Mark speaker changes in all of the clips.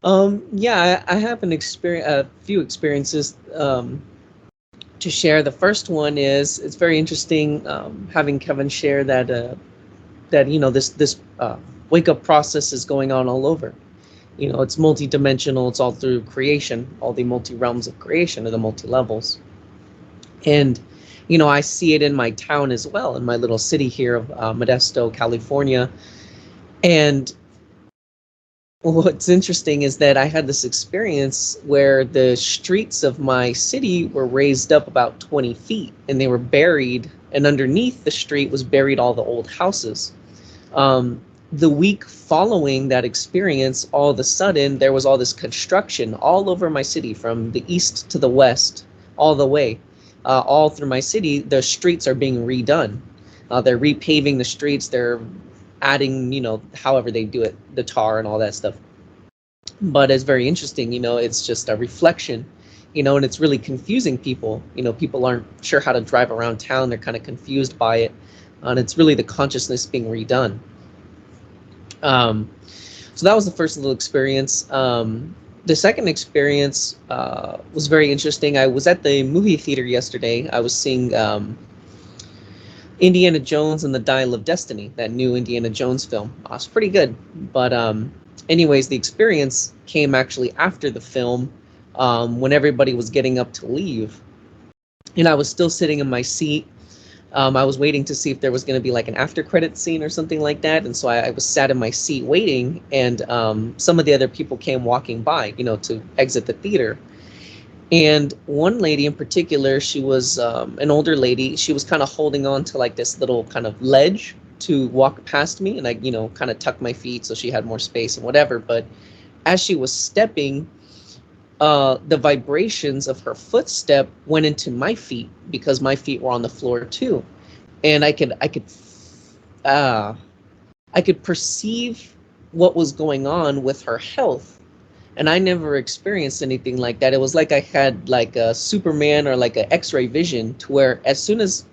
Speaker 1: Yeah, I have a few experiences to share. The first one is it's very interesting having Kevin share that this wake up process is going on all over. It's multi-dimensional. It's all through creation, all the multi realms of creation, or the multi levels. And I see it in my town as well, in my little city here of Modesto, California. And what's interesting is that I had this experience where the streets of my city were raised up about 20 feet, and they were buried, and underneath the street was buried all the old houses. The week following that experience, all of a sudden, there was all this construction all over my city, from the east to the west, all the way. All through my city, the streets are being redone. They're repaving the streets. They're adding, however they do it, the tar and all that stuff. But it's very interesting, it's just a reflection, and it's really confusing people. People aren't sure how to drive around town. They're kind of confused by it. And it's really the consciousness being redone. So that was the first little experience. The second experience was very interesting. I was at the movie theater yesterday. I was seeing Indiana Jones and the Dial of Destiny, that new Indiana Jones film. It's pretty good. But anyways, the experience came actually after the film, when everybody was getting up to leave. And I was still sitting in my seat. I was waiting to see if there was going to be like an after credit scene or something like that. And so I was sat in my seat waiting, and some of the other people came walking by, to exit the theater. And one lady in particular, she was an older lady. She was kind of holding on to like this little kind of ledge to walk past me. And I, kind of tucked my feet so she had more space and whatever. But as she was stepping, the vibrations of her footstep went into my feet, because my feet were on the floor too. And I could perceive what was going on with her health. And I never experienced anything like that. It was like I had like a Superman or like an X-ray vision, to where as soon as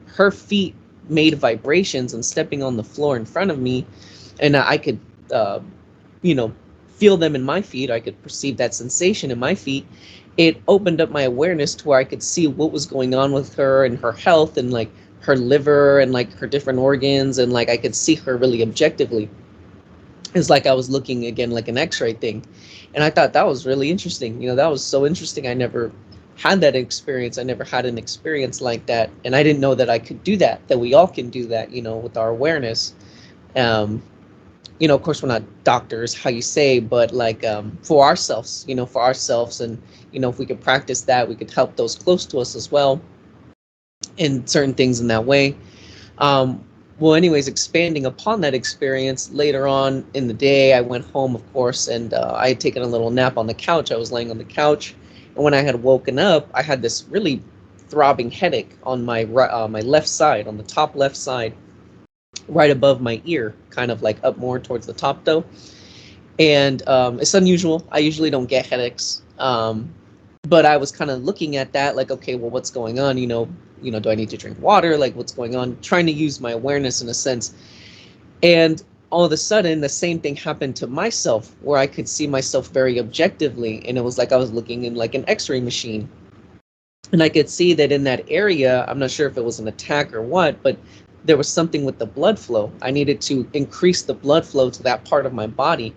Speaker 1: her feet made vibrations and stepping on the floor in front of me, and I could, feel them in my feet, I could perceive that sensation in my feet, it opened up my awareness to where I could see what was going on with her and her health, and like her liver and like her different organs, and like I could see her really objectively. It's like I was looking again like an X-ray thing. And I thought that was really interesting. That was so interesting. I never had that experience. I never had an experience like that. And I didn't know that I could do that we all can do that, with our awareness. Of course, we're not doctors, how you say, but like for ourselves, and, if we could practice that, we could help those close to us as well in certain things in that way. Well, anyways, expanding upon that experience, later on in the day, I went home, of course, and I had taken a little nap on the couch. I was laying on the couch, and when I had woken up, I had this really throbbing headache on my my left side, on the top left side, right above my ear, kind of like up more towards the top though. And it's unusual. I usually don't get headaches. But I was kind of looking at that like, okay, well, what's going on? Do I need to drink water? Like, what's going on? Trying to use my awareness in a sense. And all of a sudden, the same thing happened to myself, where I could see myself very objectively. And it was like I was looking in like an X-ray machine. And I could see that in that area, I'm not sure if it was an attack or what, but there was something with the blood flow. I needed to increase the blood flow to that part of my body.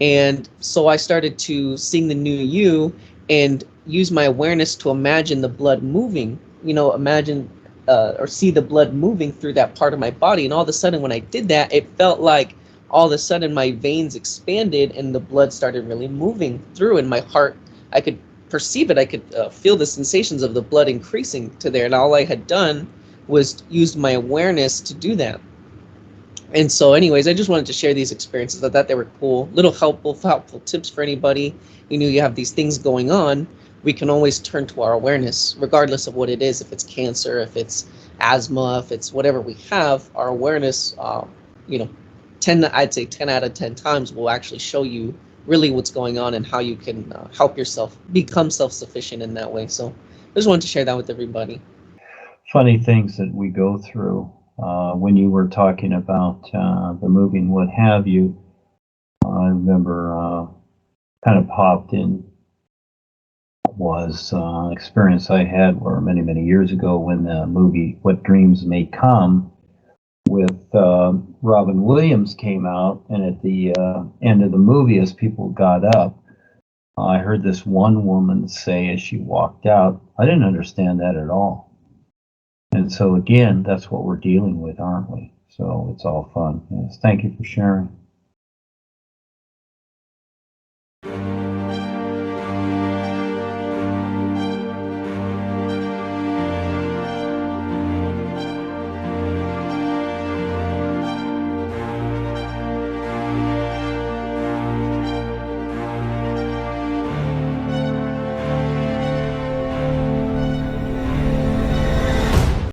Speaker 1: And so I started to sing the NuUU and use my awareness to imagine the blood moving, imagine or see the blood moving through that part of my body. And all of a sudden, when I did that, it felt like all of a sudden my veins expanded and the blood started really moving through, and my heart, I could perceive it. I could feel the sensations of the blood increasing to there. And all I had done was use my awareness to do that. And so anyways, I just wanted to share these experiences. I thought they were cool, little helpful tips for anybody. You have these things going on. We can always turn to our awareness, regardless of what it is. If it's cancer, if it's asthma, if it's whatever we have, our awareness, I'd say 10 out of 10 times will actually show you really what's going on and how you can help yourself become self-sufficient in that way. So I just wanted to share that with everybody.
Speaker 2: Funny things that we go through. When you were talking about the movie and what have you, I remember kind of popped in was an experience I had where many, many years ago when the movie What Dreams May Come with Robin Williams came out, and at the end of the movie, as people got up, I heard this one woman say as she walked out, I didn't understand that at all. And so again, that's what we're dealing with, aren't we? So it's all fun. Yes, thank you for sharing.